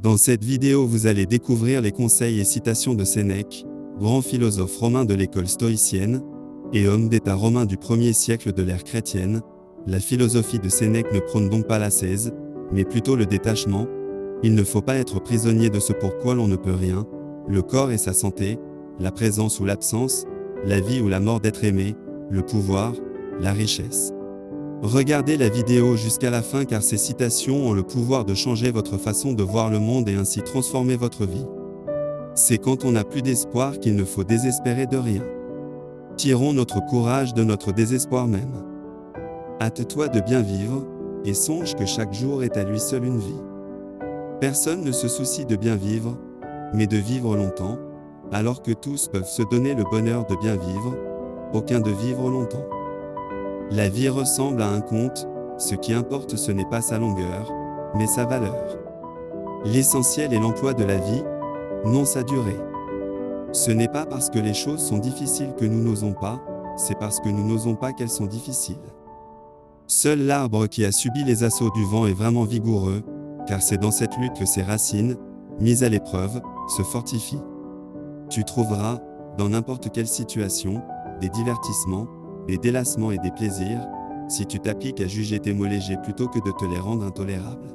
Dans cette vidéo, vous allez découvrir les conseils et citations de Sénèque, grand philosophe romain de l'école stoïcienne et homme d'État romain du 1er siècle de l'ère chrétienne. La philosophie de Sénèque ne prône donc pas l'ascèse, mais plutôt le détachement. Il ne faut pas être prisonnier de ce pourquoi l'on ne peut rien, le corps et sa santé, la présence ou l'absence, la vie ou la mort d'être aimé, le pouvoir, la richesse. Regardez la vidéo jusqu'à la fin car ces citations ont le pouvoir de changer votre façon de voir le monde et ainsi transformer votre vie. C'est quand on n'a plus d'espoir qu'il ne faut désespérer de rien. Tirons notre courage de notre désespoir même. Hâte-toi de bien vivre, et songe que chaque jour est à lui seul une vie. Personne ne se soucie de bien vivre, mais de vivre longtemps, alors que tous peuvent se donner le bonheur de bien vivre, aucun de vivre longtemps. La vie ressemble à un conte, ce qui importe ce n'est pas sa longueur, mais sa valeur. L'essentiel est l'emploi de la vie, non sa durée. Ce n'est pas parce que les choses sont difficiles que nous n'osons pas, c'est parce que nous n'osons pas qu'elles sont difficiles. Seul l'arbre qui a subi les assauts du vent est vraiment vigoureux, car c'est dans cette lutte que ses racines, mises à l'épreuve, se fortifient. Tu trouveras, dans n'importe quelle situation, des divertissements, des délassements et des plaisirs, si tu t'appliques à juger tes mots légers plutôt que de te les rendre intolérables.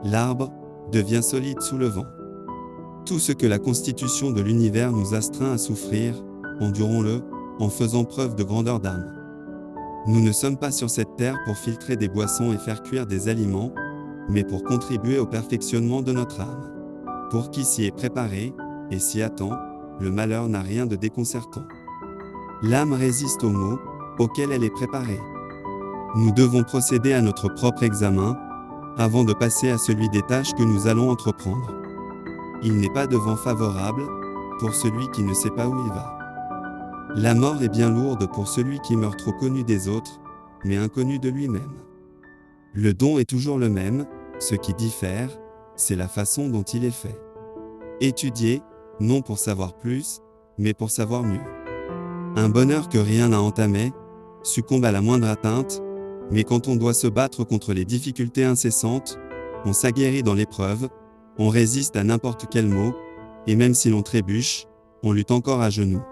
L'arbre devient solide sous le vent. Tout ce que la constitution de l'univers nous astreint à souffrir, endurons-le, en faisant preuve de grandeur d'âme. Nous ne sommes pas sur cette terre pour filtrer des boissons et faire cuire des aliments, mais pour contribuer au perfectionnement de notre âme. Pour qui s'y est préparé, et s'y attend, le malheur n'a rien de déconcertant. L'âme résiste aux maux, auxquels elle est préparée. Nous devons procéder à notre propre examen, avant de passer à celui des tâches que nous allons entreprendre. Il n'est pas de vent favorable, pour celui qui ne sait pas où il va. La mort est bien lourde pour celui qui meurt trop connu des autres, mais inconnu de lui-même. Le don est toujours le même, ce qui diffère, c'est la façon dont il est fait. Étudier, non pour savoir plus, mais pour savoir mieux. Un bonheur que rien n'a entamé, succombe à la moindre atteinte, mais quand on doit se battre contre les difficultés incessantes, on s'aguerrit dans l'épreuve, on résiste à n'importe quel mot, et même si l'on trébuche, on lutte encore à genoux.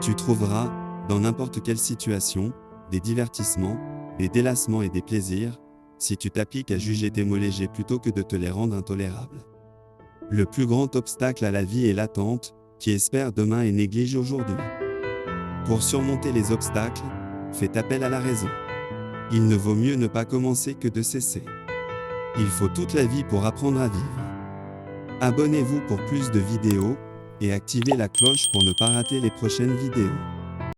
Tu trouveras, dans n'importe quelle situation, des divertissements, des délassements et des plaisirs, si tu t'appliques à juger tes mots légers plutôt que de te les rendre intolérables. Le plus grand obstacle à la vie est l'attente, qui espère demain et néglige aujourd'hui. Pour surmonter les obstacles, fais appel à la raison. Il ne vaut mieux ne pas commencer que de cesser. Il faut toute la vie pour apprendre à vivre. Abonnez-vous pour plus de vidéos, et activez la cloche pour ne pas rater les prochaines vidéos.